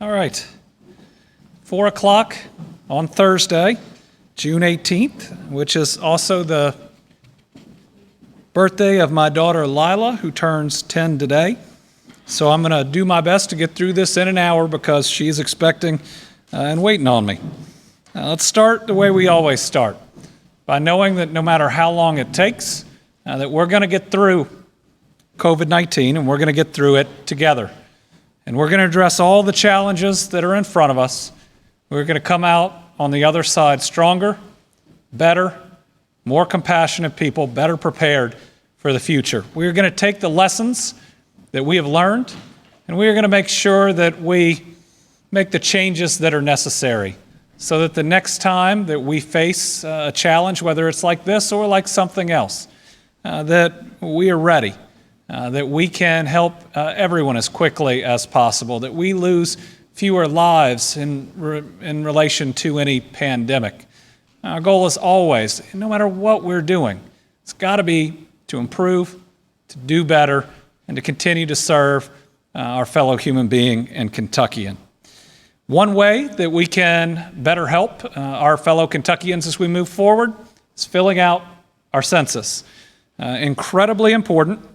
All right, 4 o'clock on Thursday, June 18th, which is also the birthday of my daughter Lila, who turns 10 today. So I'm going to do my best to get through this in an hour because she's expecting and waiting on me. Let's start the way we always start, by knowing that no matter how long it takes, that we're going to get through COVID-19 and we're going to get through it together. And we're going to address all the challenges that are in front of us. We're going to come out on the other side stronger, better, more compassionate people, better prepared for the future. We're going to take the lessons that we have learned, and we are going to make sure that we make the changes that are necessary so that the next time that we face a challenge, whether it's like this or like something else, that we are ready. That we can help everyone as quickly as possible, that we lose fewer lives in relation to any pandemic. Our goal is always, no matter what we're doing, it's got to be to improve, to do better, and to continue to serve our fellow human being and Kentuckian. One way that we can better help our fellow Kentuckians as we move forward is filling out our census. Incredibly important.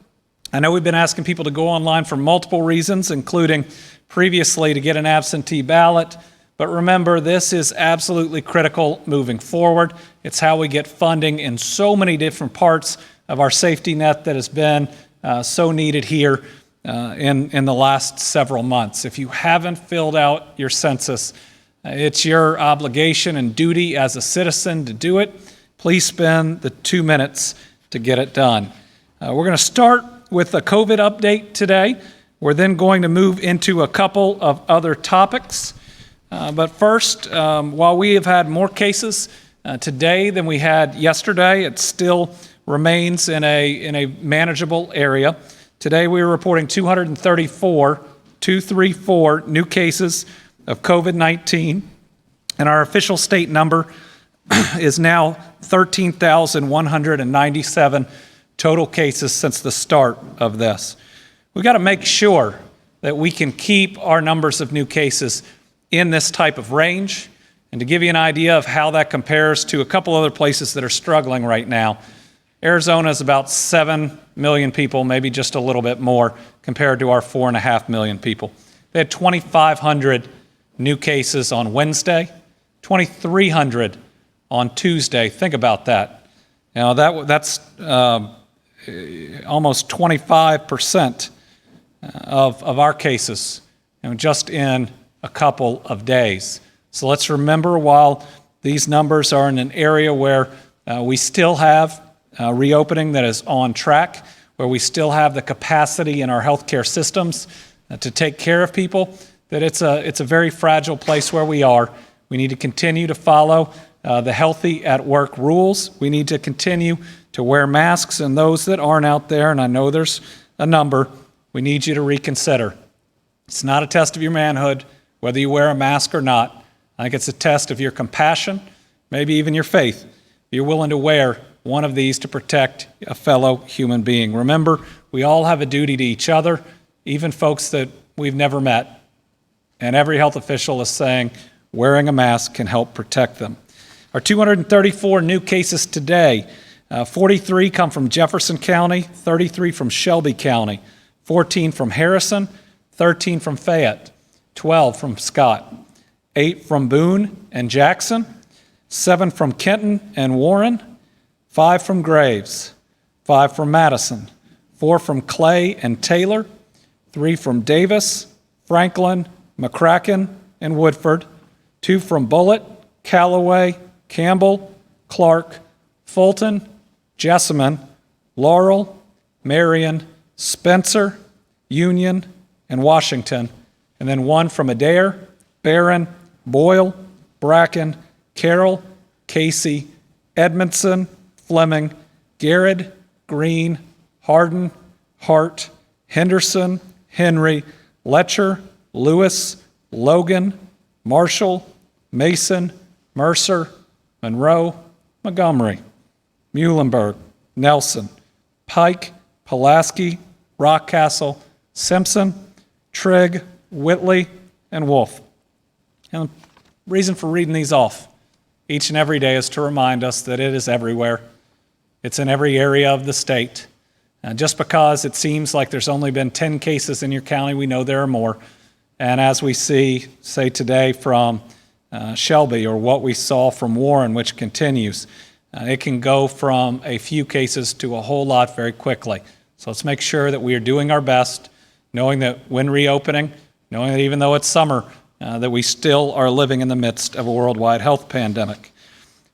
I know we've been asking people to go online for multiple reasons, including previously to get an absentee ballot. But remember, this is absolutely critical moving forward. It's how we get funding in so many different parts of our safety net that has been so needed here in the last several months. If you haven't filled out your census, it's your obligation and duty as a citizen to do it. Please spend the 2 minutes to get it done. We're going to start with a COVID update today. We're then going to move into a couple of other topics. But first, while we have had more cases today than we had yesterday, it still remains in a manageable area. Today we are reporting 234 new cases of COVID-19, and our official state number is now 13,197 total cases since the start of this. We've got to make sure that we can keep our numbers of new cases in this type of range. And to give you an idea of how that compares to a couple other places that are struggling right now, Arizona is about 7 million people, maybe just a little bit more, compared to our 4.5 million people. They had 2,500 new cases on Wednesday, 2,300 on Tuesday. Think about that. Now that's almost 25% of our cases, just in a couple of days. So let's remember, while these numbers are in an area where we still have reopening that is on track, where we still have the capacity in our healthcare systems to take care of people, that it's a very fragile place where we are. We need to continue to follow the healthy at work rules. We need to continue to wear masks, and those that aren't out there, and I know there's a number, we need you to reconsider. It's not a test of your manhood, whether you wear a mask or not. I think it's a test of your compassion, maybe even your faith. You're willing to wear one of these to protect a fellow human being. Remember, we all have a duty to each other, even folks that we've never met. And every health official is saying wearing a mask can help protect them. Our 234 new cases today, 43 come from Jefferson County, 33 from Shelby County, 14 from Harrison, 13 from Fayette, 12 from Scott, 8 from Boone and Jackson, 7 from Kenton and Warren, 5 from Graves, 5 from Madison, 4 from Clay and Taylor, 3 from Davis, Franklin, McCracken, and Woodford, 2 from Bullitt, Callaway, Campbell, Clark, Fulton, Jessamine, Laurel, Marion, Spencer, Union, and Washington, and then 1 from Adair, Barron, Boyle, Bracken, Carroll, Casey, Edmondson, Fleming, Garrett, Green, Hardin, Hart, Henderson, Henry, Letcher, Lewis, Logan, Marshall, Mason, Mercer, Monroe, Montgomery, Muhlenberg, Nelson, Pike, Pulaski, Rockcastle, Simpson, Trigg, Whitley, and wolf. And the reason for reading these off each and every day is to remind us that it is everywhere. It's in every area of the state. Just because it seems like there's only been 10 cases in your county, we know there are more. And as we see, say today from Shelby, or what we saw from Warren, which continues, it can go from a few cases to a whole lot very quickly. So let's make sure that we are doing our best, knowing that when reopening, knowing that even though it's summer, that we still are living in the midst of a worldwide health pandemic.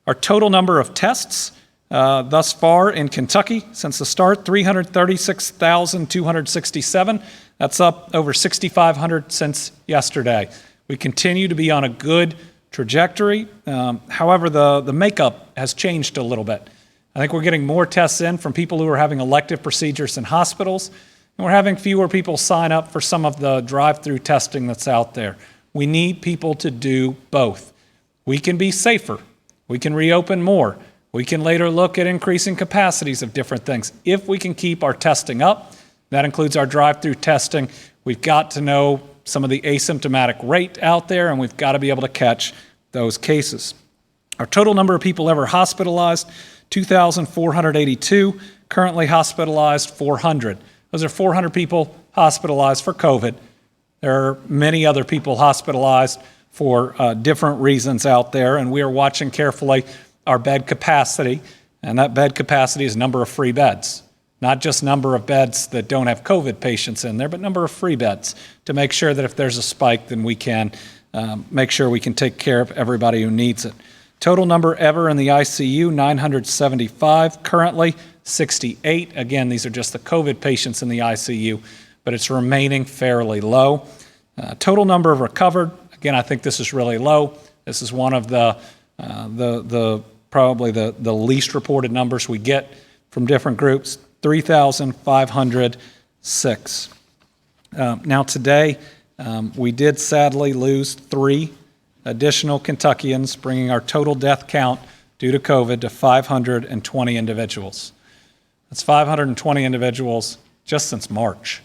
Our total number of tests thus far in Kentucky since the start, 336,267. That's up over 6,500 since yesterday. We continue to be on a good trajectory. However, the makeup has changed a little bit. I think we're getting more tests in from people who are having elective procedures in hospitals, and we're having fewer people sign up for some of the drive-through testing that's out there. We need people to do both. We can be safer. We can reopen more. We can later look at increasing capacities of different things. If we can keep our testing up, that includes our drive-through testing, we've got to know some of the asymptomatic rate out there, and we've got to be able to catch those cases. Our total number of people ever hospitalized, 2,482. Currently hospitalized, 400. Those are 400 people hospitalized for COVID. There are many other people hospitalized for different reasons out there, and we are watching carefully our bed capacity, and that bed capacity is number of free beds, not just number of beds that don't have COVID patients in there, but number of free beds, to make sure that if there's a spike, then we can make sure we can take care of everybody who needs it. Total number ever in the ICU, 975. Currently, 68. Again, these are just the COVID patients in the ICU, but it's remaining fairly low. Total number of recovered, again, I think this is really low. This is one of the probably the least reported numbers we get from different groups, 3,506. Now today, we did sadly lose 3 additional Kentuckians, bringing our total death count due to COVID to 520 individuals. That's 520 individuals just since March.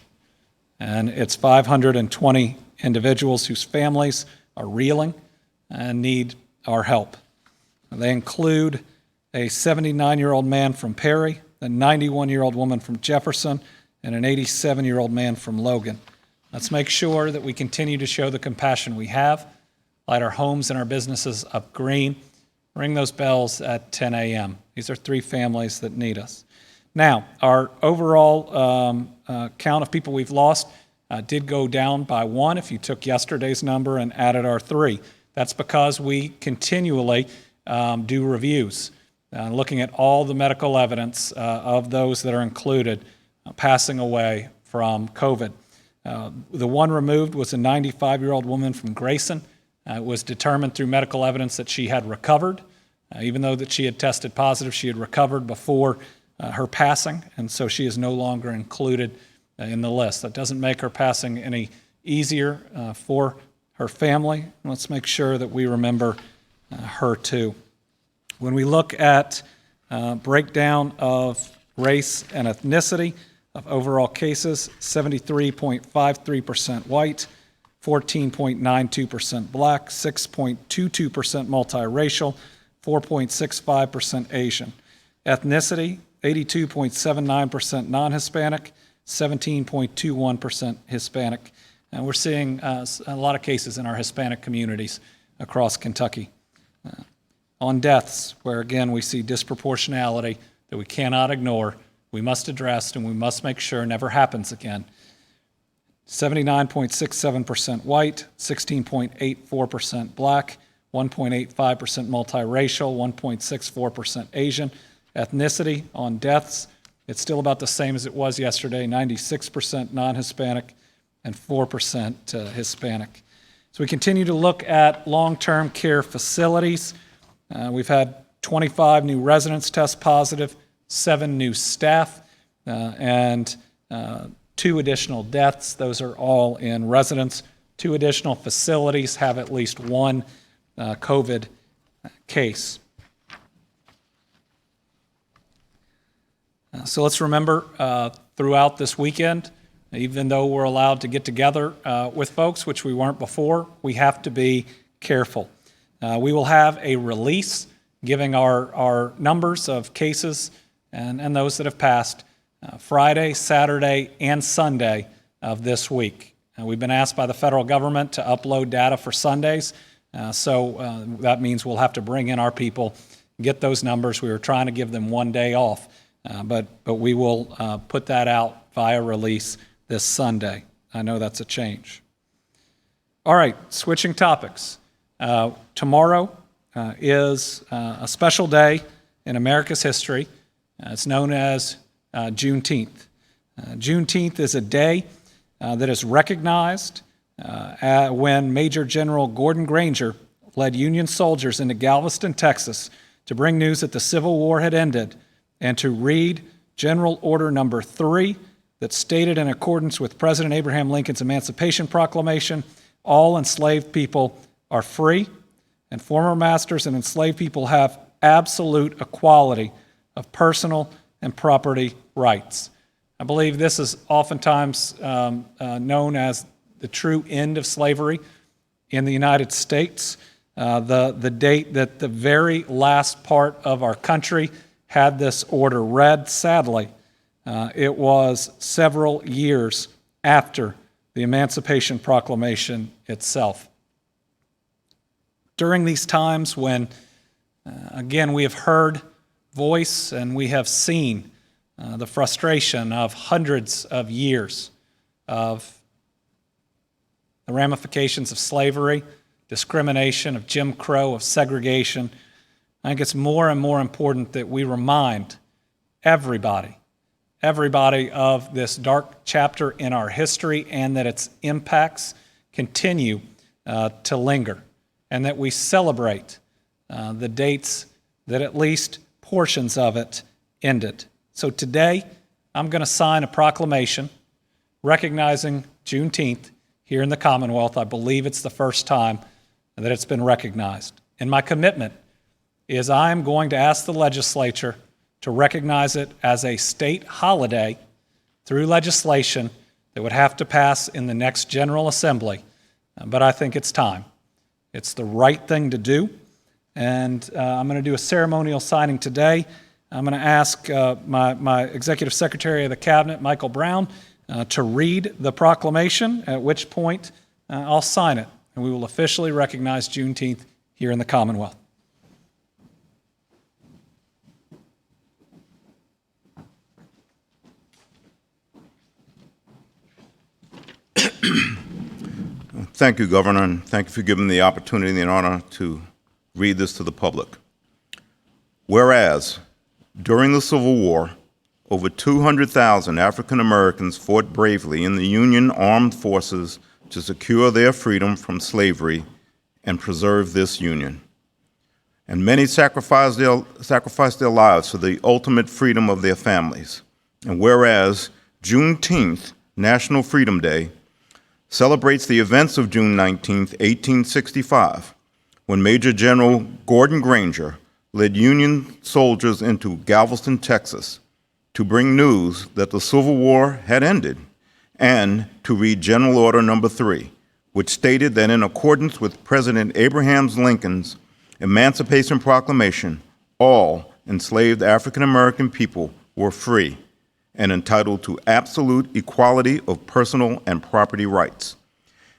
And it's 520 individuals whose families are reeling and need our help. They include a 79-year-old man from Perry, a 91-year-old woman from Jefferson, and an 87-year-old man from Logan. Let's make sure that we continue to show the compassion we have, light our homes and our businesses up green, ring those bells at 10 a.m. These are 3 families that need us. Now, our overall count of people we've lost did go down by 1 if you took yesterday's number and added our 3. That's because we continually do reviews, looking at all the medical evidence of those that are included passing away from COVID. The one removed was a 95-year-old woman from Grayson. It was determined through medical evidence that she had recovered. Even though that she had tested positive, she had recovered before her passing, and so she is no longer included in the list. That doesn't make her passing any easier for her family. Let's make sure that we remember her too. When we look at breakdown of race and ethnicity of overall cases, 73.53% white, 14.92% black, 6.22% multiracial, 4.65% Asian. Ethnicity, 82.79% non-Hispanic, 17.21% Hispanic. And we're seeing a lot of cases in our Hispanic communities across Kentucky. On deaths, where again we see disproportionality that we cannot ignore, we must address, and we must make sure never happens again. 79.67% white, 16.84% black, 1.85% multiracial, 1.64% Asian. Ethnicity on deaths, it's still about the same as it was yesterday, 96% non-Hispanic and 4% Hispanic. So we continue to look at long-term care facilities. We've had 25 new residents test positive, 7 new staff, and 2 additional deaths. Those are all in residents. 2 additional facilities have at least 1 COVID case. So let's remember throughout this weekend, Even though we're allowed to get together with folks, which we weren't before, we have to be careful. We will have a release giving our numbers of cases and those that have passed Friday, Saturday, and Sunday of this week. We've been asked by the federal government to upload data for Sundays, so that means we'll have to bring in our people, get those numbers. We were trying to give them one day off, but we will put that out via release this Sunday. I know that's a change. All right, switching topics. Tomorrow is a special day in America's history. It's known as Juneteenth. Juneteenth is a day that is recognized when Major General Gordon Granger led Union soldiers into Galveston, Texas, to bring news that the Civil War had ended and to read General Order Number 3 that stated, in accordance with President Abraham Lincoln's Emancipation Proclamation, all enslaved people are free, and former masters and enslaved people have absolute equality of personal and property rights. I believe this is oftentimes known as the true end of slavery in the United States, the date that the very last part of our country had this order read. Sadly, it was several years after the Emancipation Proclamation itself. During these times when, again, we have heard voice and we have seen the frustration of hundreds of years of the ramifications of slavery, discrimination, of Jim Crow, of segregation, I think it's more and more important that we remind everybody of this dark chapter in our history and that its impacts continue to linger, and that we celebrate the dates that at least portions of it ended. So today, I'm going to sign a proclamation recognizing Juneteenth here in the Commonwealth. I believe it's the first time that it's been recognized. And my commitment is I'm going to ask the legislature to recognize it as a state holiday through legislation that would have to pass in the next General Assembly. But I think it's time. It's the right thing to do. And I'm going to do a ceremonial signing today. I'm going to ask my Executive Secretary of the Cabinet, Michael Brown, to read the proclamation, at which point I'll sign it, and we will officially recognize Juneteenth here in the Commonwealth. Thank you, Governor, and thank you for giving me the opportunity and honor to read this to the public. Whereas, during the Civil War, over 200,000 African Americans fought bravely in the Union armed forces to secure their freedom from slavery and preserve this Union. And many sacrificed their lives for the ultimate freedom of their families. And whereas Juneteenth, National Freedom Day, celebrates the events of June 19, 1865, when Major General Gordon Granger led Union soldiers into Galveston, Texas, to bring news that the Civil War had ended, and to read General Order Number 3, which stated that in accordance with President Abraham Lincoln's Emancipation Proclamation, all enslaved African American people were free and entitled to absolute equality of personal and property rights.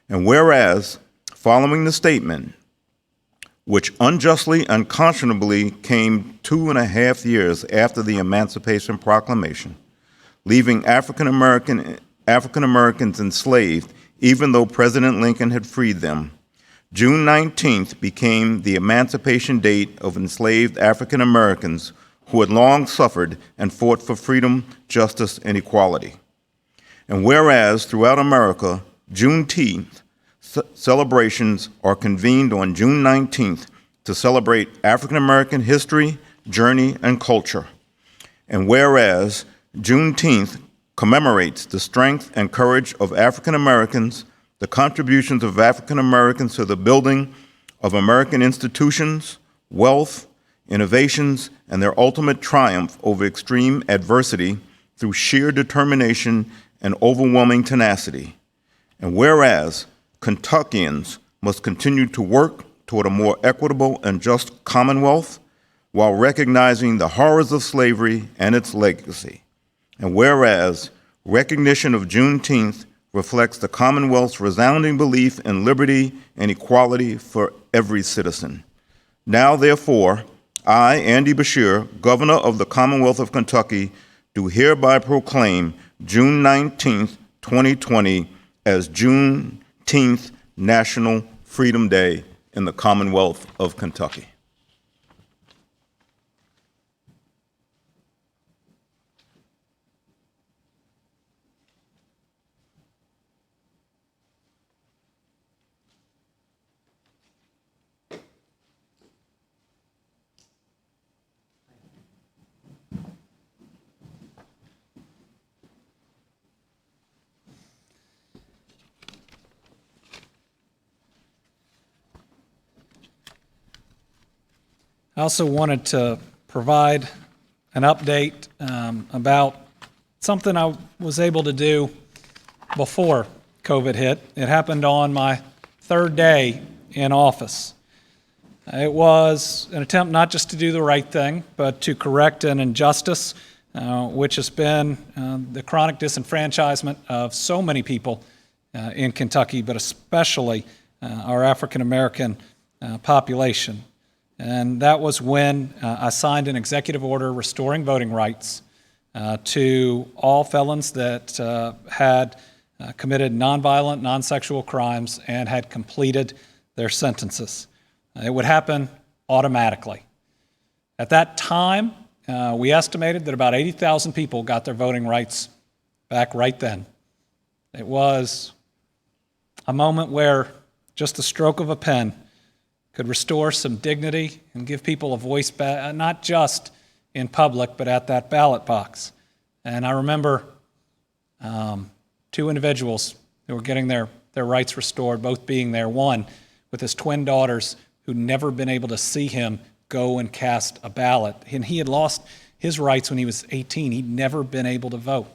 And whereas, following the statement, which unjustly and unconscionably came 2.5 years after the Emancipation Proclamation, leaving African Americans enslaved even though President Lincoln had freed them, June 19th became the emancipation date of enslaved African Americans who had long suffered and fought for freedom, justice, and equality. And whereas throughout America, Juneteenth celebrations are convened on June 19th to celebrate African American history, journey, and culture. And whereas Juneteenth commemorates the strength and courage of African Americans, the contributions of African Americans to the building of American institutions, wealth, innovations, and their ultimate triumph over extreme adversity through sheer determination and overwhelming tenacity. And whereas Kentuckians must continue to work toward a more equitable and just Commonwealth while recognizing the horrors of slavery and its legacy. And whereas recognition of Juneteenth reflects the Commonwealth's resounding belief in liberty and equality for every citizen. Now, therefore, I, Andy Beshear, Governor of the Commonwealth of Kentucky, do hereby proclaim June 19th, 2020 as Juneteenth National Freedom Day in the Commonwealth of Kentucky. I also wanted to provide an update about something I was able to do before COVID hit. It happened on my third day in office. It was an attempt not just to do the right thing, but to correct an injustice, which has been the chronic disenfranchisement of so many people in Kentucky, but especially our African American population. And that was when I signed an executive order restoring voting rights to all felons that had committed nonviolent, non-sexual crimes and had completed their sentences. It would happen automatically. At that time, we estimated that about 80,000 people got their voting rights back right then. It was a moment where just the stroke of a pen could restore some dignity and give people a voice back, not just in public, but at that ballot box. And I remember two individuals who were getting their rights restored, both being there, one with his twin daughters who'd never been able to see him go and cast a ballot. And he had lost his rights when he was 18. He'd never been able to vote.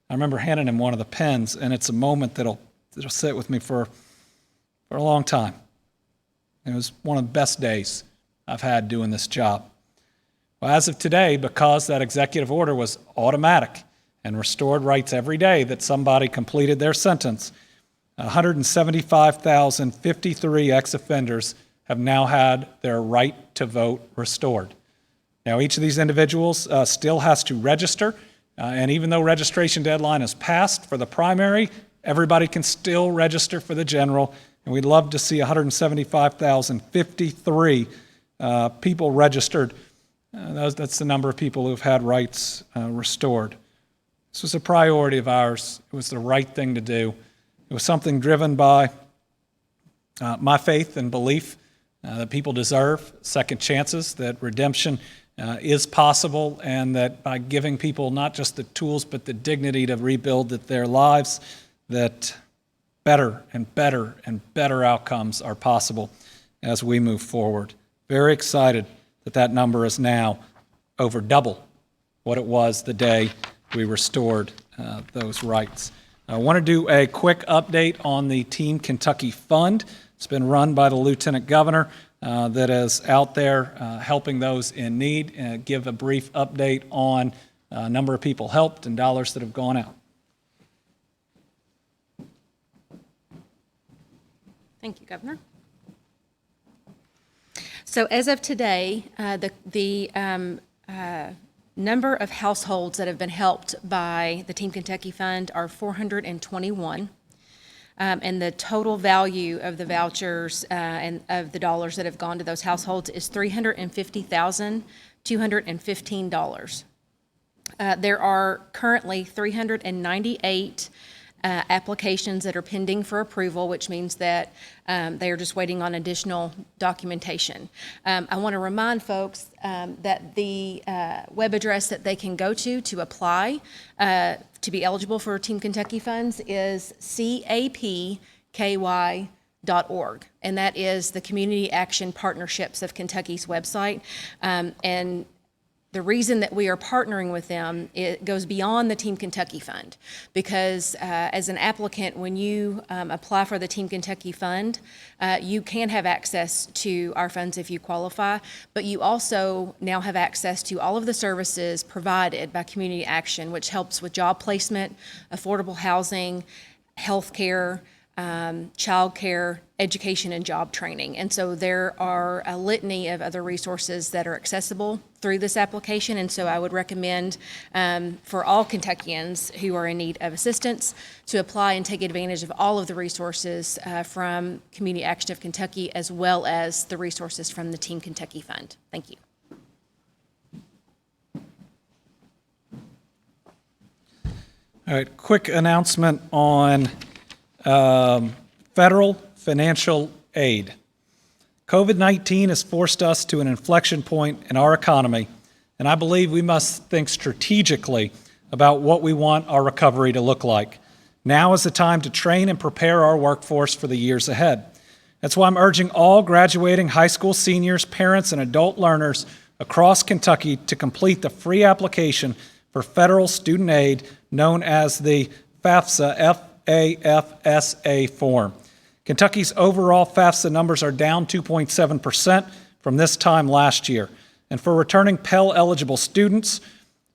I remember handing him one of the pens, and it's a moment that'll sit with me for a long time. It was one of the best days I've had doing this job. Well, as of today, because that executive order was automatic and restored rights every day that somebody completed their sentence, 175,053 ex-offenders have now had their right to vote restored. Now, each of these individuals still has to register, and even though registration deadline is passed for the primary, everybody can still register for the general. And we'd love to see 175,053 people registered. That's the number of people who've had rights restored. This was a priority of ours. It was the right thing to do. It was something driven by my faith and belief that people deserve second chances, that redemption is possible, and that by giving people not just the tools but the dignity to rebuild their lives, that better and better and better outcomes are possible as we move forward. Very excited that number is now over double what it was the day we restored those rights. I want to do a quick update on the Team Kentucky Fund. It's been run by the Lieutenant Governor that is out there helping those in need. Give a brief update on a number of people helped and dollars that have gone out. Thank you, Governor. So as of today, the number of households that have been helped by the Team Kentucky Fund are 421. And the total value of the vouchers and of the dollars that have gone to those households is $350,215. There are currently 398 applications that are pending for approval, which means that they are just waiting on additional documentation. I want to remind folks that the web address that they can go to apply to be eligible for Team Kentucky funds is capky.org, and that is the Community Action Partnerships of Kentucky's website. And the reason that we are partnering with them, it goes beyond the Team Kentucky Fund, because as an applicant, when you apply for the Team Kentucky Fund, you can have access to our funds if you qualify, but you also now have access to all of the services provided by Community Action, which helps with job placement, affordable housing, healthcare, childcare, education, and job training. And so there are a litany of other resources that are accessible through this application. And so I would recommend for all Kentuckians who are in need of assistance to apply and take advantage of all of the resources from Community Action of Kentucky, as well as the resources from the Team Kentucky Fund. Thank you. All right, quick announcement on federal financial aid. COVID-19 has forced us to an inflection point in our economy, and I believe we must think strategically about what we want our recovery to look like. Now is the time to train and prepare our workforce for the years ahead. That's why I'm urging all graduating high school seniors, parents, and adult learners across Kentucky to complete the free application for federal student aid known as the FAFSA, F-A-F-S-A form. Kentucky's overall FAFSA numbers are down 2.7% from this time last year. And for returning Pell-eligible students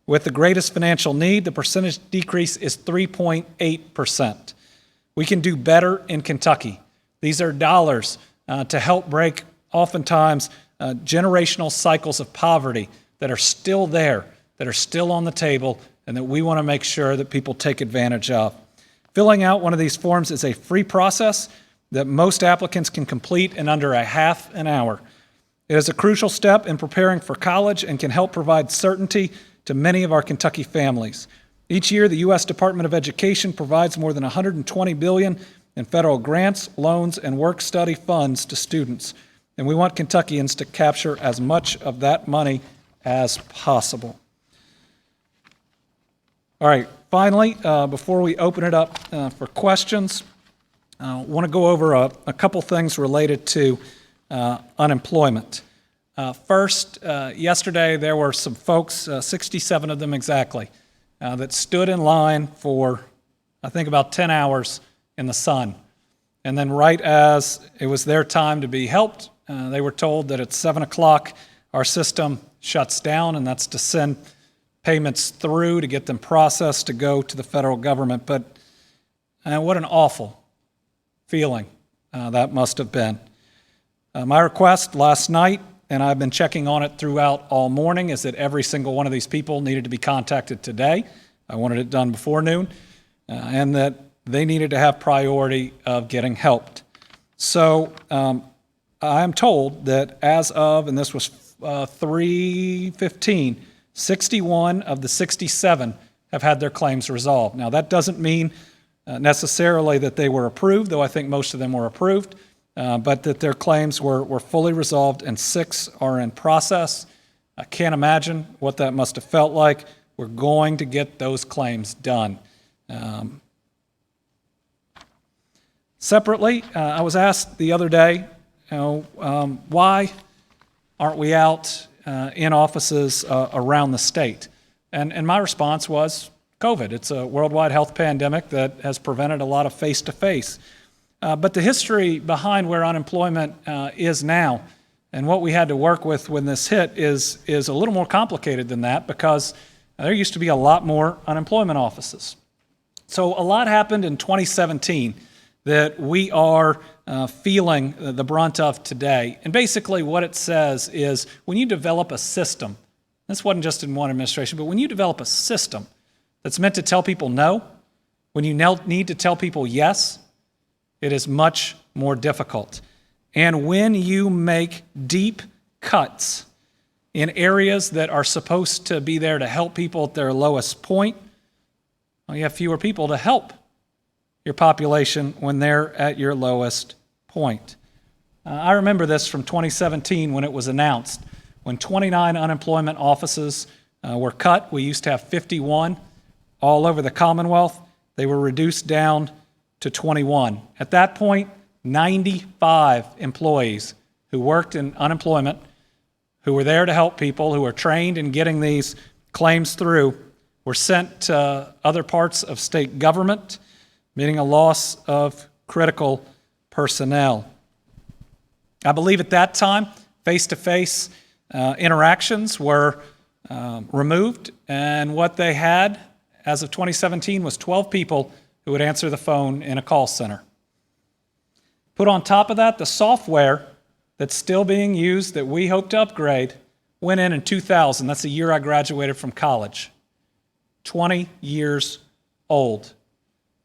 with the greatest financial need, the percentage decrease is 3.8%. We can do better in Kentucky. These are dollars to help break, oftentimes, generational cycles of poverty that are still there, that are still on the table, and that we want to make sure that people take advantage of. Filling out one of these forms is a free process that most applicants can complete in under a half an hour. It is a crucial step in preparing for college and can help provide certainty to many of our Kentucky families. Each year, the U.S. Department of Education provides more than $120 billion in federal grants, loans, and work-study funds to students, and we want Kentuckians to capture as much of that money as possible. All right, finally, before we open it up for questions, I want to go over a couple things related to unemployment. First, yesterday there were some folks, 67 of them exactly, that stood in line for, I think, about 10 hours in the sun. And then right as it was their time to be helped, they were told that at 7 o'clock our system shuts down, and that's to send payments through to get them processed to go to the federal government. But what an awful feeling that must have been. My request last night, and I've been checking on it throughout all morning, is that every single one of these people needed to be contacted today. I wanted it done before noon, and that they needed to have priority of getting helped. So I'm told that as of, and this was 3:15, 61 of the 67 have had their claims resolved. Now, that doesn't mean necessarily that they were approved, though I think most of them were approved, but that their claims were fully resolved, and 6 are in process. I can't imagine what that must have felt like. We're going to get those claims done. Separately, I was asked the other day, why aren't we out in offices around the state? And my response was COVID. It's a worldwide health pandemic that has prevented a lot of face-to-face. But the history behind where unemployment is now and what we had to work with when this hit is a little more complicated than that, because there used to be a lot more unemployment offices. So a lot happened in 2017 that we are feeling the brunt of today. And basically what it says is when you develop a system, this wasn't just in one administration, but when you develop a system that's meant to tell people no, when you need to tell people yes, it is much more difficult. And when you make deep cuts in areas that are supposed to be there to help people at their lowest point, well, you have fewer people to help your population when they're at your lowest point. I remember this from 2017 when it was announced. When 29 unemployment offices were cut, we used to have 51 all over the Commonwealth. They were reduced down to 21. At that point, 95 employees who worked in unemployment who were there to help people, who are trained in getting these claims through, were sent to other parts of state government, meaning a loss of critical personnel. I believe at that time, face-to-face interactions were removed, and what they had as of 2017 was 12 people who would answer the phone in a call center. Put on top of that, the software that's still being used that we hope to upgrade went in 2000. That's the year I graduated from college. 20 years old,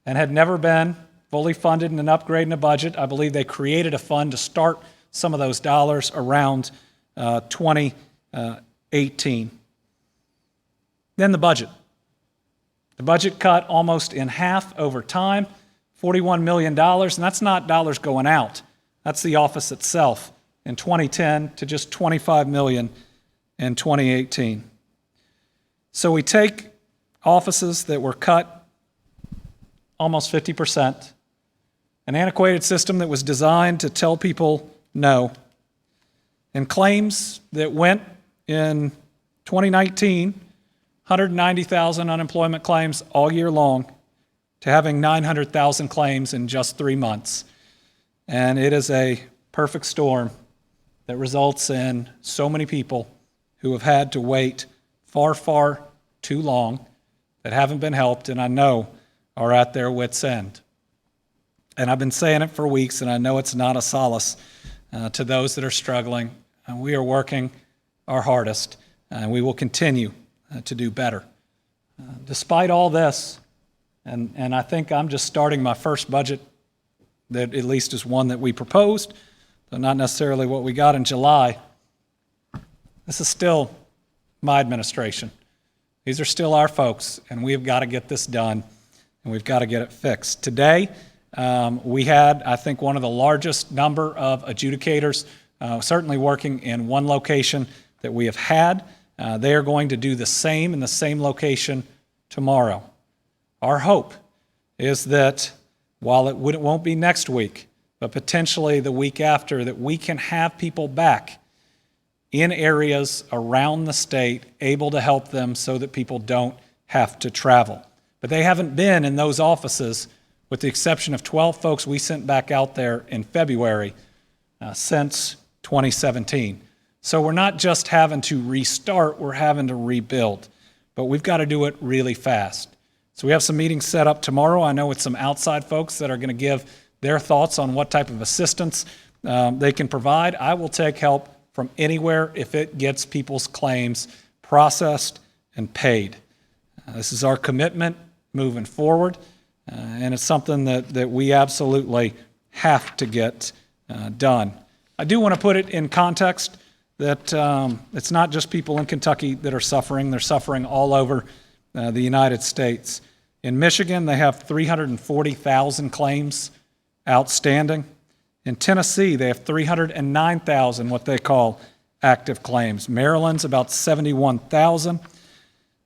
and had never been fully funded in an upgrade in a budget. I believe they created a fund to start some of those dollars around 2018. Then the budget. The budget cut almost in half over time, $41 million, and that's not dollars going out. That's the office itself in 2010 to just $25 million in 2018. So we take offices that were cut almost 50%, an antiquated system that was designed to tell people no, and claims that went in 2019, 190,000 unemployment claims all year long, to having 900,000 claims in just 3 months. And it is a perfect storm that results in so many people who have had to wait far, far too long, that haven't been helped, and I know are at their wits' end. And I've been saying it for weeks, and I know it's not a solace to those that are struggling. We are working our hardest, and we will continue to do better. Despite all this, and I think I'm just starting my first budget that at least is one that we proposed, though not necessarily what we got in July. This is still my administration. These are still our folks, and we've got to get this done, and we've got to get it fixed. Today, we had, I think, one of the largest number of adjudicators, certainly working in one location that we have had. They are going to do the same in the same location tomorrow. Our hope is that while it won't be next week, but potentially the week after, that we can have people back in areas around the state able to help them so that people don't have to travel. But they haven't been in those offices, with the exception of 12 folks we sent back out there in February, since 2017. So we're not just having to restart, we're having to rebuild. But we've got to do it really fast. So we have some meetings set up tomorrow. I know with some outside folks that are going to give their thoughts on what type of assistance they can provide. I will take help from anywhere if it gets people's claims processed and paid. This is our commitment moving forward, and it's something that we absolutely have to get done. I do want to put it in context that it's not just people in Kentucky that are suffering. They're suffering all over the United States. In Michigan, they have 340,000 claims outstanding. In Tennessee, they have 309,000, what they call active claims. Maryland's about 71,000.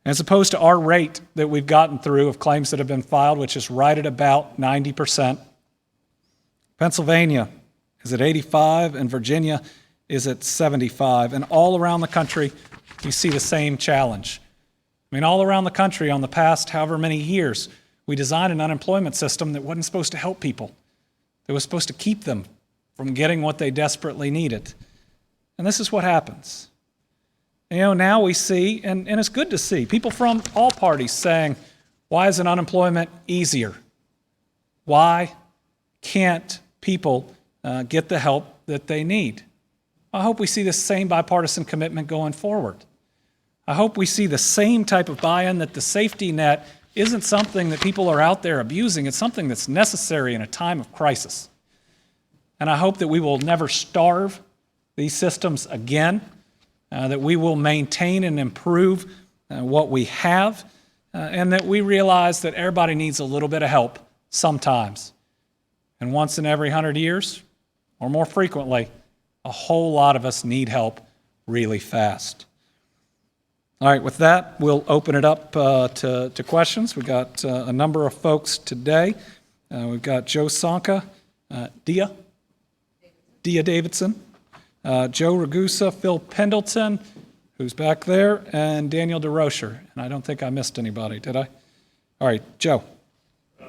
As opposed to our rate that we've gotten through of claims that have been filed, which is right at about 90%. Pennsylvania is at 85, and Virginia is at 75. And all around the country, you see the same challenge. I mean, all around the country, on the past however many years, we designed an unemployment system that wasn't supposed to help people. It was supposed to keep them from getting what they desperately needed. And this is what happens. Now we see, and it's good to see, people from all parties saying, why isn't unemployment easier? Why can't people get the help that they need? I hope we see the same bipartisan commitment going forward. I hope we see the same type of buy-in that the safety net isn't something that people are out there abusing. It's something that's necessary in a time of crisis. And I hope that we will never starve these systems again, that we will maintain and improve what we have, and that we realize that everybody needs a little bit of help sometimes. And once in every 100 years, or more frequently, a whole lot of us need help really fast. All right, with that, we'll open it up to questions. We've got a number of folks today. We've got Joe Sonka, Dia Davidson, Joe Ragusa, Phil Pendleton, who's back there, and Daniel DeRocher. And I don't think I missed anybody, did I? All right, Joe. In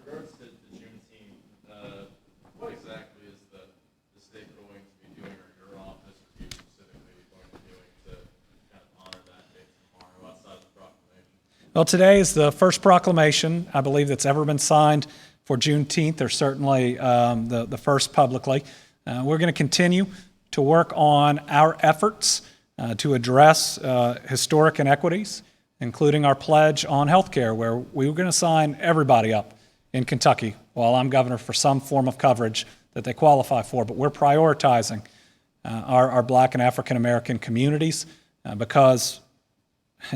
regards to the Juneteenth, what exactly is the state going to be doing, or your office, or you specifically going to be doing to kind of honor that date tomorrow outside of the proclamation? Well, today is the first proclamation, I believe, that's ever been signed for Juneteenth, or certainly the first publicly. We're going to continue to work on our efforts to address historic inequities, including our pledge on health care, where we were going to sign everybody up in Kentucky while I'm governor for some form of coverage that they qualify for. But we're prioritizing our Black and African American communities because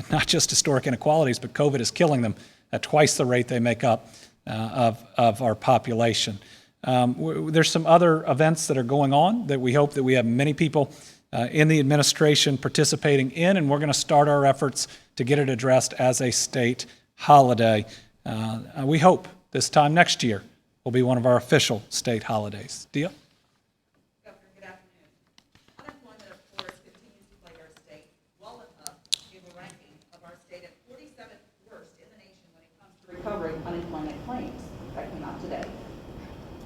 not just historic inequalities, but COVID is killing them at twice the rate they make up of our population. There's some other events that are going on that we hope that we have many people in the administration participating in, and we're going to start our efforts to get it addressed as a state holiday. We hope this time next year will be one of our official state holidays. Dia? Governor, good afternoon. Unemployment, of course, continues to plague our state. Well enough gave a ranking of our state at 47th worst in the nation when it comes to recovering unemployment claims. That came out today.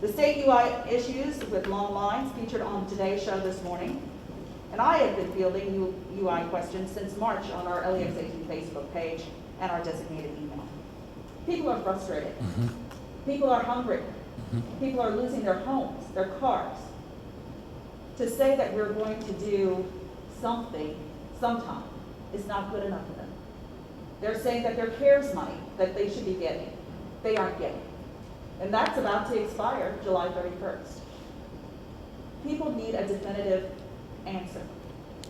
The state UI issues with long lines featured on Today's Show this morning. And I have been fielding UI questions since March on our LEX18 Facebook page and our designated email. People are frustrated. People are hungry. People are losing their homes, their cars. To say that we're going to do something sometime is not good enough for them. They're saying that their CARES money that they should be getting, they aren't getting. And that's about to expire July 31st. People need a definitive answer,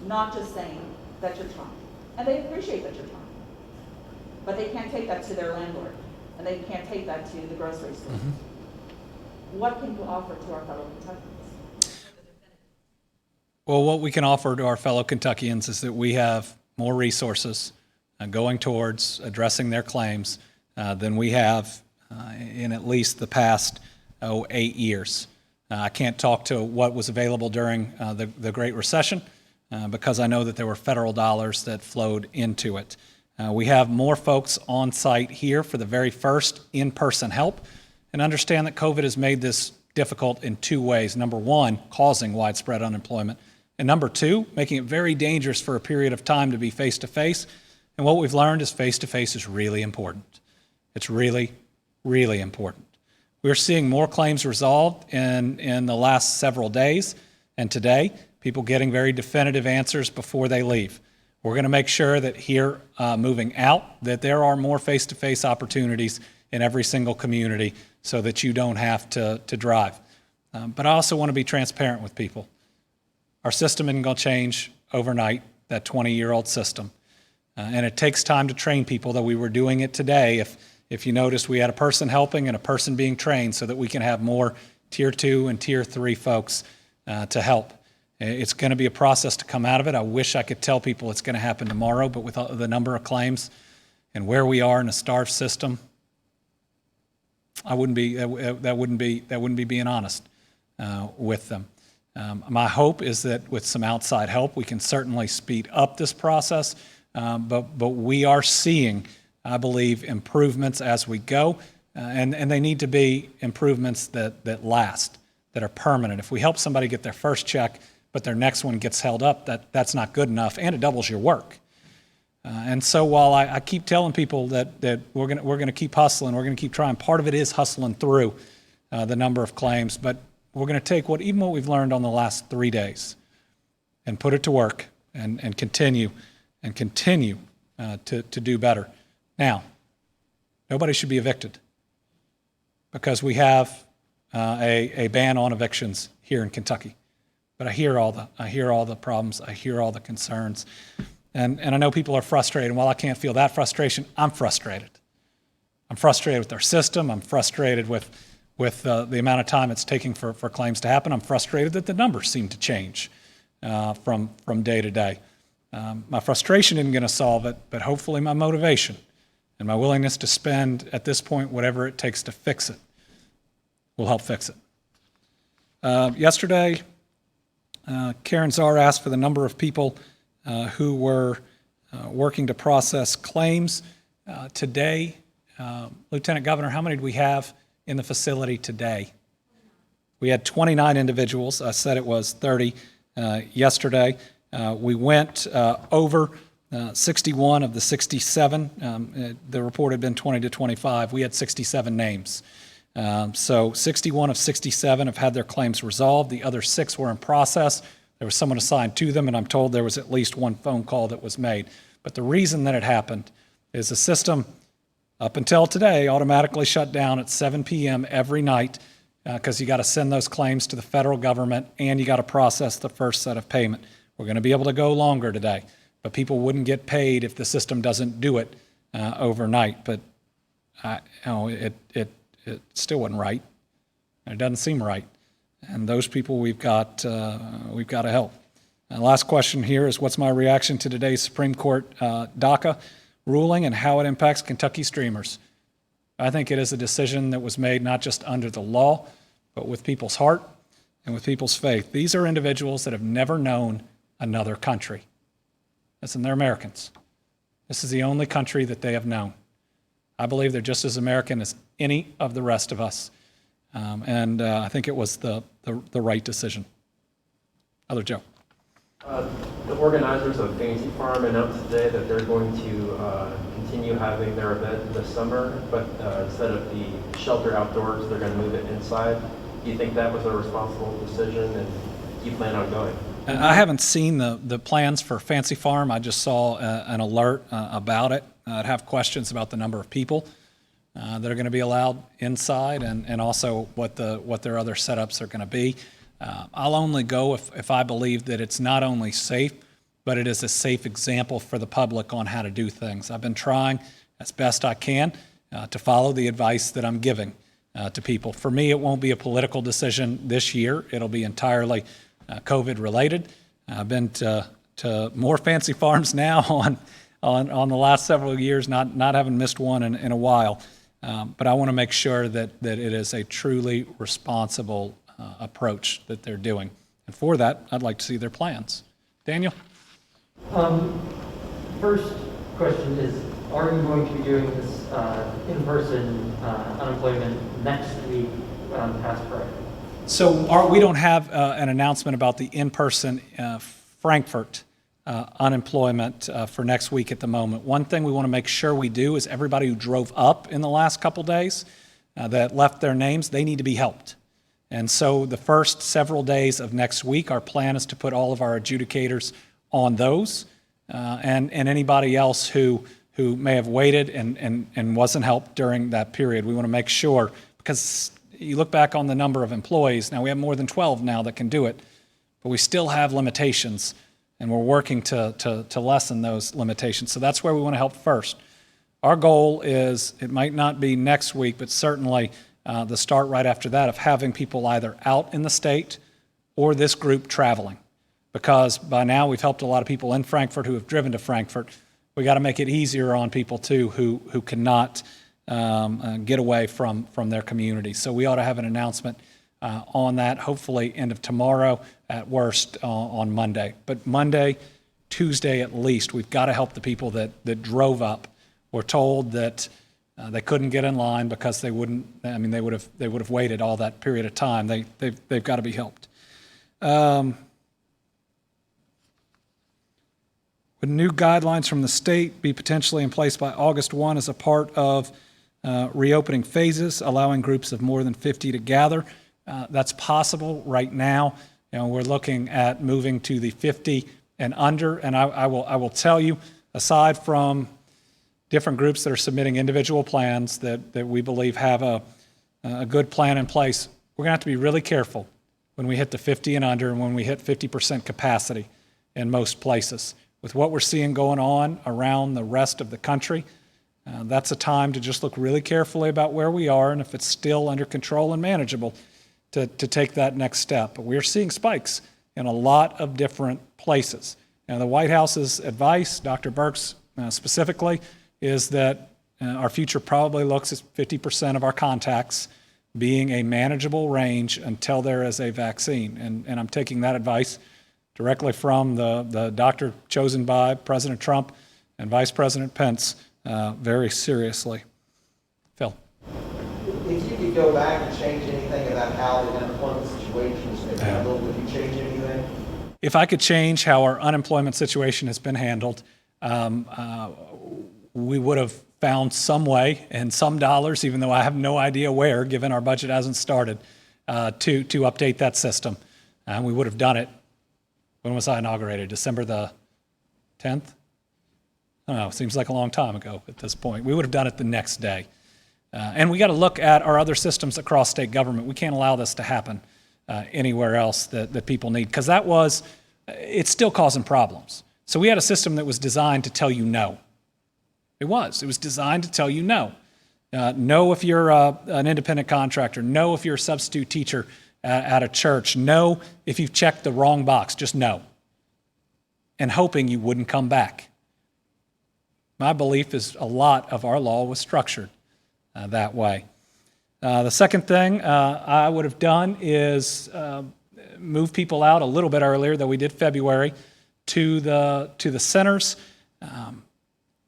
not just saying that you're trying. And they appreciate that you're trying. But they can't take that to their landlord, and they can't take that to the grocery store. What can you offer to our fellow Kentuckians? Well, what we can offer to our fellow Kentuckians is that we have more resources going towards addressing their claims than we have in at least the past 8 years. I can't talk to what was available during the Great Recession because I know that there were federal dollars that flowed into it. We have more folks on site here for the very first in-person help, and understand that COVID has made this difficult in two ways. Number one, causing widespread unemployment, and number two, making it very dangerous for a period of time to be face-to-face. And what we've learned is face-to-face is really important. It's really, really important. We're seeing more claims resolved in the last several days, and today, people getting very definitive answers before they leave. We're going to make sure that here, moving out, that there are more face-to-face opportunities in every single community so that you don't have to drive. But I also want to be transparent with people. Our system isn't going to change overnight, that 20-year-old system. And it takes time to train people, though we were doing it today. If you noticed, we had a person helping and a person being trained so that we can have more Tier 2 and Tier 3 folks to help. It's going to be a process to come out of it. I wish I could tell people it's going to happen tomorrow, but with the number of claims and where we are in a starved system, that wouldn't be being honest with them. My hope is that with some outside help, we can certainly speed up this process, but we are seeing, I believe, improvements as we go, and they need to be improvements that last, that are permanent. If we help somebody get their first check, but their next one gets held up, that's not good enough, and it doubles your work. And so while I keep telling people that we're going to keep hustling, we're going to keep trying, part of it is hustling through the number of claims, but we're going to take what we've learned on the last 3 days and put it to work and continue to do better. Now, nobody should be evicted because we have a ban on evictions here in Kentucky. But I hear all the problems, I hear all the concerns, and I know people are frustrated. And while I can't feel that frustration, I'm frustrated. I'm frustrated with our system. I'm frustrated with the amount of time it's taking for claims to happen. I'm frustrated that the numbers seem to change from day to day. My frustration isn't going to solve it, but hopefully my motivation and my willingness to spend at this point whatever it takes to fix it will help fix it. Yesterday, Karen Czar asked for the number of people who were working to process claims. Today, Lieutenant Governor, how many do we have in the facility today? We had 29 individuals. I said it was 30 yesterday. We went over 61 of the 67. The report had been 20 to 25. We had 67 names. So 61 of 67 have had their claims resolved. The other 6 were in process. There was someone assigned to them, and I'm told there was at least one phone call that was made. But the reason that it happened is the system, up until today, automatically shut down at 7 p.m. every night because you got to send those claims to the federal government and you got to process the first set of payment. We're going to be able to go longer today, but people wouldn't get paid if the system doesn't do it overnight. But it still wasn't right. It doesn't seem right. And those people we've got to help. Last question here is, what's my reaction to today's Supreme Court DACA ruling and how it impacts Kentucky streamers? I think it is a decision that was made not just under the law, but with people's heart and with people's faith. These are individuals that have never known another country. Listen, they're Americans. This is the only country that they have known. I believe they're just as American as any of the rest of us. And I think it was the right decision. Other Joe. The organizers of Fancy Farm announced today that they're going to continue having their event this summer, but instead of the shelter outdoors, they're going to move it inside. Do you think that was a responsible decision, and do you plan on going? I haven't seen the plans for Fancy Farm. I just saw an alert about it. I'd have questions about the number of people that are going to be allowed inside, and also what their other setups are going to be. I'll only go if I believe that it's not only safe, but it is a safe example for the public on how to do things. I've been trying as best I can to follow the advice that I'm giving to people. For me, it won't be a political decision this year. It'll be entirely COVID related. I've been to more Fancy Farms now on the last several years, not having missed one in a while. But I want to make sure that it is a truly responsible approach that they're doing. And for that, I'd like to see their plans. Daniel? First question is, are you going to be doing this in-person unemployment next week past Friday? So we don't have an announcement about the in-person Frankfurt unemployment for next week at the moment. One thing we want to make sure we do is everybody who drove up in the last couple days that left their names, they need to be helped. And so the first several days of next week, our plan is to put all of our adjudicators on those and anybody else who may have waited and wasn't helped during that period. We want to make sure, because you look back on the number of employees, now we have more than 12 now that can do it, but we still have limitations, and we're working to lessen those limitations. So that's where we want to help first. Our goal is, it might not be next week, but certainly the start right after that of having people either out in the state or this group traveling. Because by now we've helped a lot of people in Frankfurt who have driven to Frankfurt. We got to make it easier on people too who cannot get away from their community. So we ought to have an announcement on that, hopefully end of tomorrow, at worst on Monday. But Monday, Tuesday at least, we've got to help the people that drove up. We're told that they couldn't get in line because they would have waited all that period of time. They've got to be helped. Would new guidelines from the state be potentially in place by August 1 as a part of reopening phases, allowing groups of more than 50 to gather? That's possible right now. We're looking at moving to the 50 and under, and I will tell you, aside from different groups that are submitting individual plans that we believe have a good plan in place, we're going to have to be really careful when we hit the 50 and under and when we hit 50% capacity in most places. With what we're seeing going on around the rest of the country, that's a time to just look really carefully about where we are and if it's still under control and manageable to take that next step. But we're seeing spikes in a lot of different places. And the White House's advice, Dr. Birx specifically, is that our future probably looks at 50% of our contacts being a manageable range until there is a vaccine. And I'm taking that advice directly from the doctor chosen by President Trump and Vice President Pence very seriously. Phil. If you could go back and change anything about how the unemployment situation has been handled, would you change anything? If I could change how our unemployment situation has been handled, we would have found some way and some dollars, even though I have no idea where, given our budget hasn't started, to update that system. We would have done it. When was I inaugurated? December the 10th? I don't know. It seems like a long time ago at this point. We would have done it the next day. And we got to look at our other systems across state government. We can't allow this to happen anywhere else that people need, because it's still causing problems. So we had a system that was designed to tell you no. It was designed to tell you no. No if you're an independent contractor. No if you're a substitute teacher at a church. No if you've checked the wrong box. Just no. And hoping you wouldn't come back. My belief is a lot of our law was structured that way. The second thing I would have done is move people out a little bit earlier, though we did February, to the centers.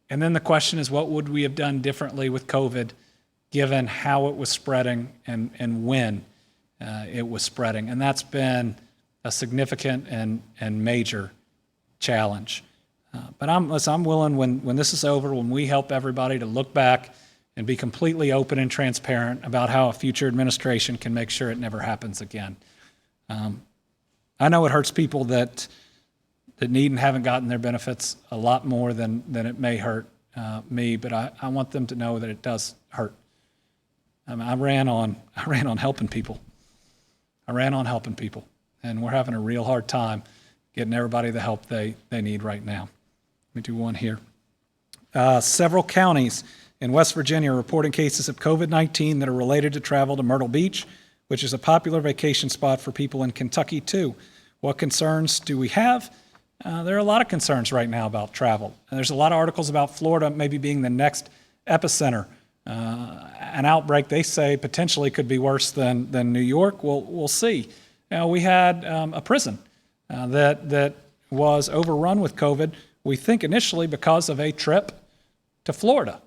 And then the question is, what would we have done differently with COVID, given how it was spreading and when it was spreading? And that's been a significant and major challenge. But I'm willing, when this is over, when we help everybody, to look back and be completely open and transparent about how a future administration can make sure it never happens again. I know it hurts people that need and haven't gotten their benefits a lot more than it may hurt me, but I want them to know that it does hurt. I ran on helping people. And we're having a real hard time getting everybody the help they need right now. Let me do one here. Several counties in West Virginia are reporting cases of COVID-19 that are related to travel to Myrtle Beach, which is a popular vacation spot for people in Kentucky, too. What concerns do we have? There are a lot of concerns right now about travel. And there's a lot of articles about Florida maybe being the next epicenter. An outbreak, they say, potentially could be worse than New York. We'll see. We had a prison that was overrun with COVID, we think initially because of a trip to Florida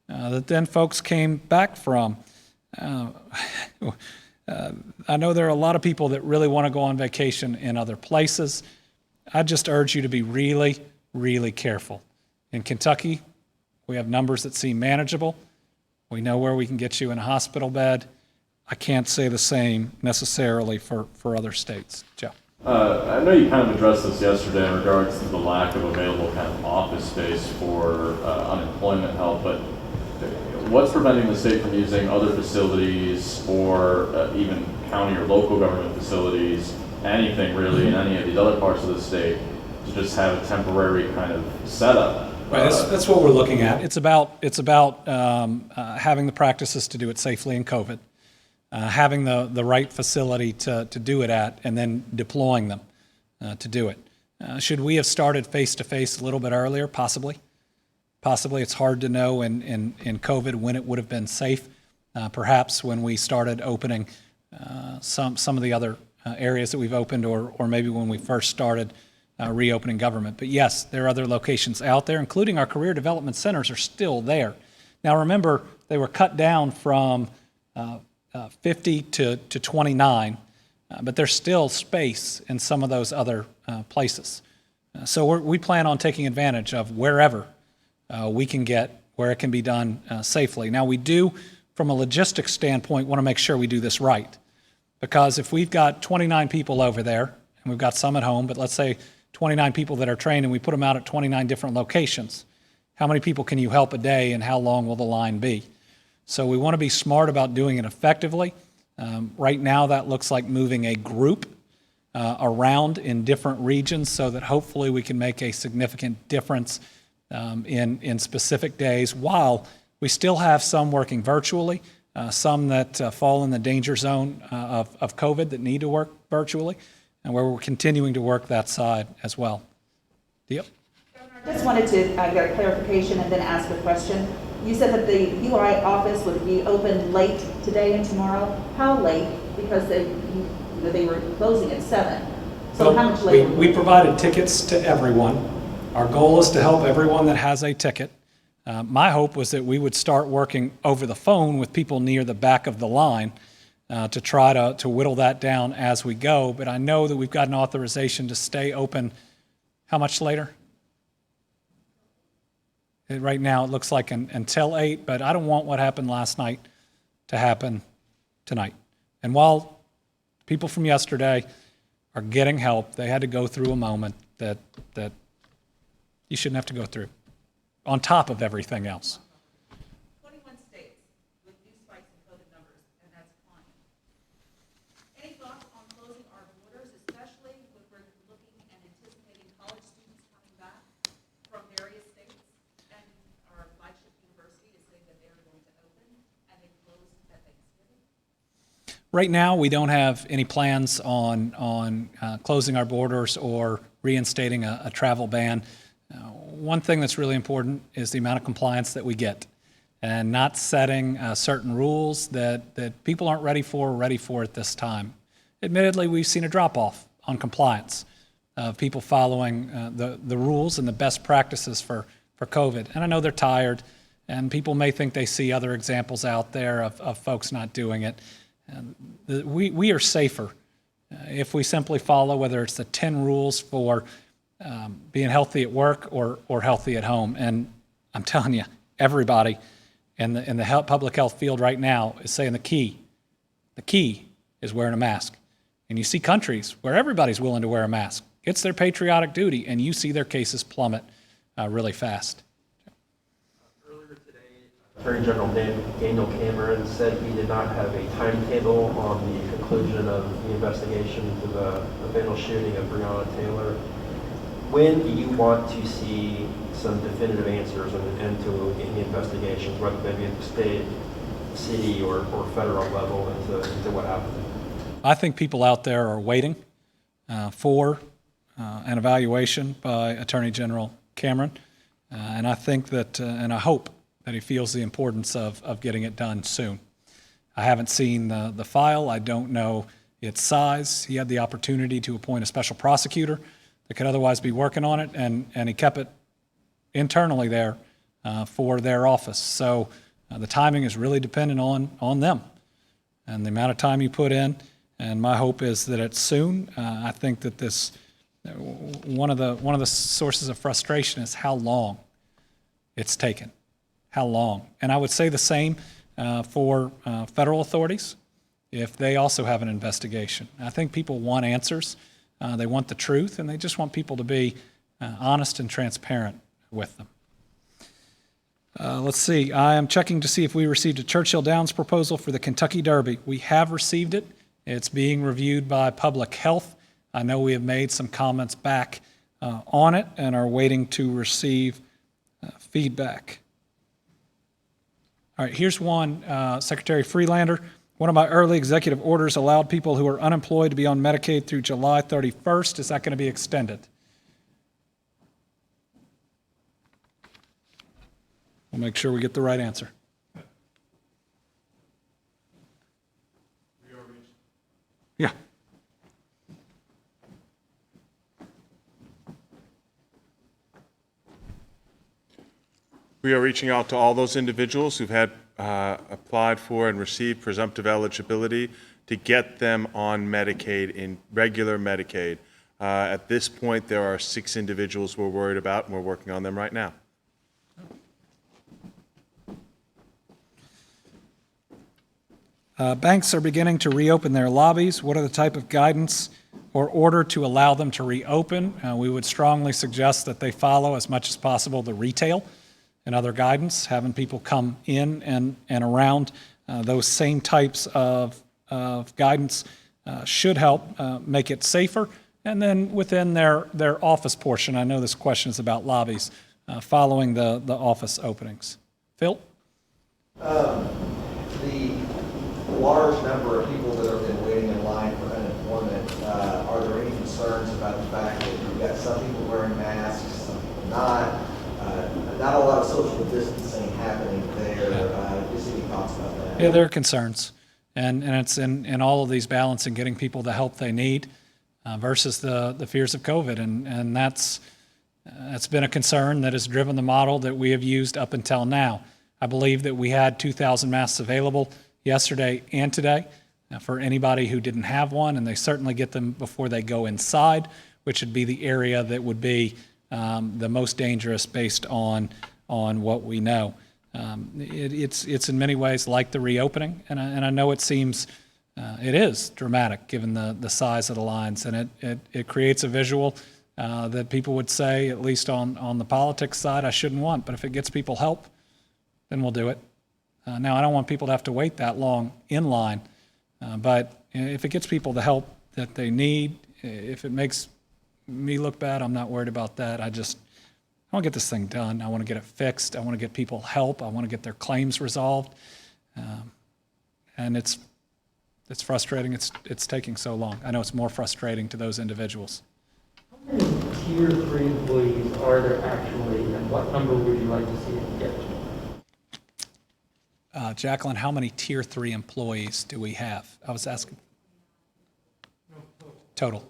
that then folks came back from. I know there are a lot of people that really want to go on vacation in other places. I just urge you to be really, really careful. In Kentucky, we have numbers that seem manageable. We know where we can get you in a hospital bed. I can't say the same necessarily for other states. Joe. I know you kind of addressed this yesterday in regards to the lack of available kind of office space for unemployment help, but what's preventing the state from using other facilities or even county or local government facilities, anything really in any of these other parts of the state, to just have a temporary kind of setup? Right, that's what we're looking at. It's about having the practices to do it safely in COVID, having the right facility to do it at, and then deploying them to do it. Should we have started face-to-face a little bit earlier? Possibly. It's hard to know in COVID when it would have been safe. Perhaps when we started opening some of the other areas that we've opened, or maybe when we first started reopening government. But yes, there are other locations out there, including our career development centers are still there. Now remember, they were cut down from 50 to 29, but there's still space in some of those other places. So we plan on taking advantage of wherever we can get, where it can be done safely. Now we do, from a logistics standpoint, want to make sure we do this right. Because if we've got 29 people over there, and we've got some at home, but let's say 29 people that are trained and we put them out at 29 different locations, how many people can you help a day and how long will the line be? So we want to be smart about doing it effectively. Right now that looks like moving a group around in different regions so that hopefully we can make a significant difference in specific days, while we still have some working virtually, some that fall in the danger zone of COVID that need to work virtually, and where we're continuing to work that side as well. Deal? I just wanted to get a clarification and then ask a question. You said that the UI office would be open late today and tomorrow. How late? Because they were closing at 7. So how much later? We provided tickets to everyone. Our goal is to help everyone that has a ticket. My hope was that we would start working over the phone with people near the back of the line to try to whittle that down as we go. But I know that we've got an authorization to stay open. How much later? Right now, it looks like until 8, but I don't want what happened last night to happen tonight. And while people from yesterday are getting help, they had to go through a moment that you shouldn't have to go through, on top of everything else. 21 states with new spikes in COVID numbers, and that's climbing. Any thoughts on closing our borders, especially with we're looking and anticipating college students coming back from various states? And our flagship university is saying that they're going to open and they close at Thanksgiving. Right now, we don't have any plans on closing our borders or reinstating a travel ban. One thing that's really important is the amount of compliance that we get, and not setting certain rules that people aren't ready for at this time. Admittedly, we've seen a drop-off on compliance of people following the rules and the best practices for COVID. And I know they're tired, and people may think they see other examples out there of folks not doing it. We are safer if we simply follow, whether it's the 10 rules for being healthy at work or healthy at home. And I'm telling you, everybody in the public health field right now is saying the key is wearing a mask. And you see countries where everybody's willing to wear a mask. It's their patriotic duty, and you see their cases plummet really fast. Earlier today, Attorney General Daniel Cameron said he did not have a timetable on the conclusion of the investigation into the fatal shooting of Breonna Taylor. When do you want to see some definitive answers and an end to any investigations, whether they be at the state, city, or federal level, into what happened? I think people out there are waiting for an evaluation by Attorney General Cameron, and I think that, and I hope that he feels the importance of getting it done soon. I haven't seen the file. I don't know its size. He had the opportunity to appoint a special prosecutor that could otherwise be working on it, and he kept it internally there for their office. So the timing is really dependent on them and the amount of time you put in, and my hope is that it's soon. I think that this, one of the sources of frustration is how long it's taken, how long. And I would say the same for federal authorities if they also have an investigation. I think people want answers. They want the truth, and they just want people to be honest and transparent with them. Let's see. I am checking to see if we received a Churchill Downs proposal for the Kentucky Derby. We have received it. It's being reviewed by Public Health. I know we have made some comments back on it and are waiting to receive feedback. All right, here's one, Secretary Freelander. One of my early executive orders allowed people who are unemployed to be on Medicaid through July 31st. Is that going to be extended? We'll make sure we get the right answer. Yeah. We are reaching out to all those individuals who've had applied for and received presumptive eligibility to get them on Medicaid, in regular Medicaid. At this point, there are 6 individuals we're worried about, and we're working on them right now. Banks are beginning to reopen their lobbies. What are the type of guidance or order to allow them to reopen? We would strongly suggest that they follow as much as possible the retail and other guidance, having people come in and around those same types of guidance should help make it safer. And then within their office portion, I know this question is about lobbies, following the office openings. Phil? The large number of people that have been waiting in line for unemployment, are there any concerns about the fact that you've got some people wearing masks, some people not a lot of social distancing happening there? Just any thoughts about that? Yeah, there are concerns. And it's in all of these balance and getting people the help they need. versus the fears of COVID. And that's been a concern that has driven the model that we have used up until now. I believe that we had 2,000 masks available yesterday and today for anybody who didn't have one, and they certainly get them before they go inside, which would be the area that would be the most dangerous based on what we know. It's in many ways like the reopening, and I know it seems it is dramatic given the size of the lines, and it creates a visual that people would say, at least on the politics side, I shouldn't want. But if it gets people help, then we'll do it. Now, I don't want people to have to wait that long in line, but if it gets people the help that they need, if it makes me look bad, I'm not worried about that. I want to get this thing done. I want to get it fixed. I want to get people help. I want to get their claims resolved. And it's frustrating. It's taking so long. I know it's more frustrating to those individuals. How many Tier 3 employees are there actually, and what number would you like to see it get to? Jacqueline, how many Tier 3 employees do we have? I was asking. Total.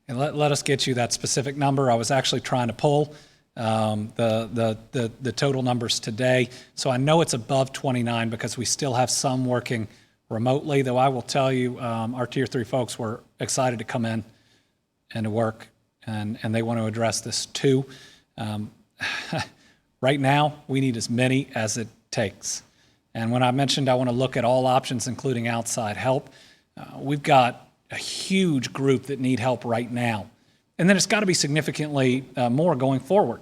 And let us get you that specific number. I was actually trying to pull the total numbers today. So I know it's above 29 because we still have some working remotely, though I will tell you our Tier 3 folks were excited to come in and to work, and they want to address this too. Right now, we need as many as it takes. And when I mentioned I want to look at all options, including outside help, we've got a huge group that need help right now. And then it's got to be significantly more going forward.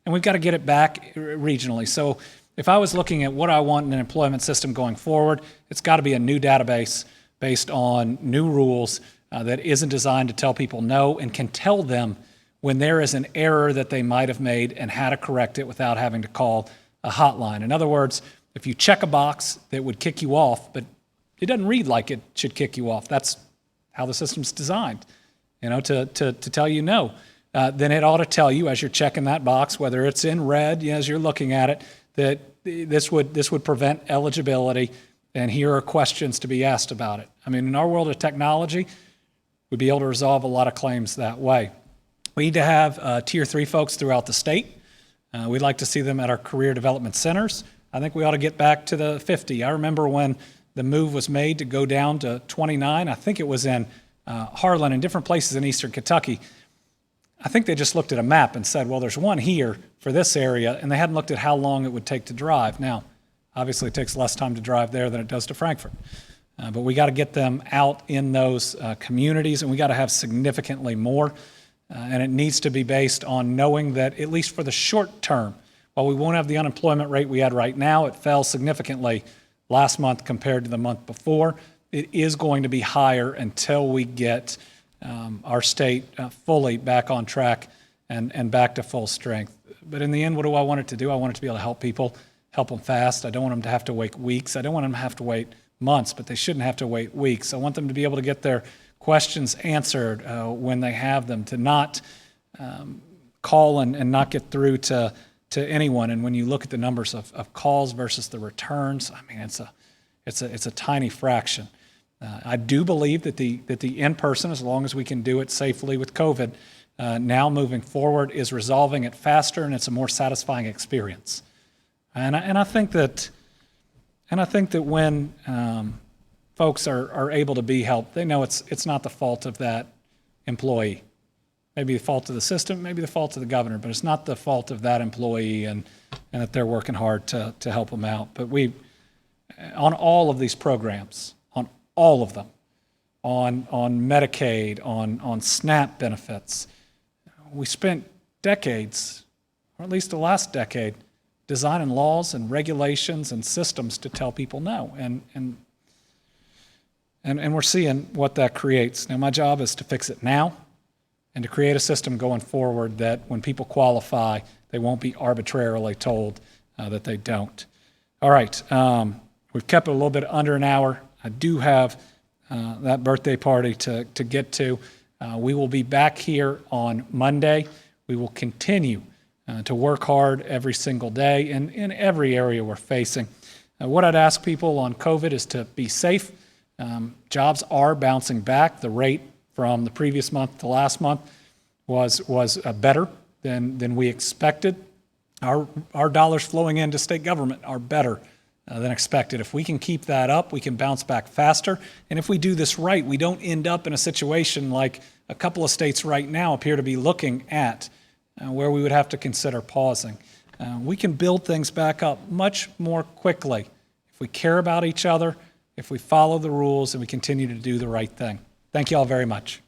And we've got to get it back regionally. So if I was looking at what I want in an employment system going forward, it's got to be a new database based on new rules that isn't designed to tell people no and can tell them when there is an error that they might have made and how to correct it without having to call a hotline. In other words, if you check a box that would kick you off, but it doesn't read like it should kick you off, that's how the system's designed, to tell you no, then it ought to tell you as you're checking that box, whether it's in red as you're looking at it, that this would prevent eligibility, and here are questions to be asked about it. I mean, in our world of technology, we'd be able to resolve a lot of claims that way. We need to have Tier 3 folks throughout the state. We'd like to see them at our career development centers. I think we ought to get back to the 50. I remember when the move was made to go down to 29. I think it was in Harlan and different places in eastern Kentucky. I think they just looked at a map and said, well, there's one here for this area, and they hadn't looked at how long it would take to drive. Now, obviously it takes less time to drive there than it does to Frankfort. But we got to get them out in those communities, and we got to have significantly more. And it needs to be based on knowing that, at least for the short term, while we won't have the unemployment rate we had right now, it fell significantly last month compared to the month before. It is going to be higher until we get our state fully back on track and back to full strength. But in the end, what do I want it to do? I want it to be able to help people, help them fast. I don't want them to have to wait weeks. I don't want them to have to wait months, but they shouldn't have to wait weeks. I want them to be able to get their questions answered when they have them, to not call and not get through to anyone. And when you look at the numbers of calls versus the returns, I mean, it's a tiny fraction. I do believe that the in-person, as long as we can do it safely with COVID, now moving forward is resolving it faster, and it's a more satisfying experience. And I think that when folks are able to be helped, they know it's not the fault of that employee. Maybe the fault of the system, maybe the fault of the governor, but it's not the fault of that employee, and that they're working hard to help them out. But on all of these programs, on all of them, on Medicaid, on SNAP benefits, we spent decades, or at least the last decade, designing laws and regulations and systems to tell people no. And we're seeing what that creates. Now, my job is to fix it now and to create a system going forward that when people qualify, they won't be arbitrarily told that they don't. All right, we've kept it a little bit under an hour. I do have that birthday party to get to. We will be back here on Monday. We will continue to work hard every single day in every area we're facing. What I'd ask people on COVID is to be safe, Jobs are bouncing back. The rate from the previous month to last month was better than we expected. Our dollars flowing into state government are better than expected. If we can keep that up, we can bounce back faster. And if we do this right, we don't end up in a situation like a couple of states right now appear to be looking at, where we would have to consider pausing. We can build things back up much more quickly if we care about each other, if we follow the rules, and we continue to do the right thing. Thank you all very much.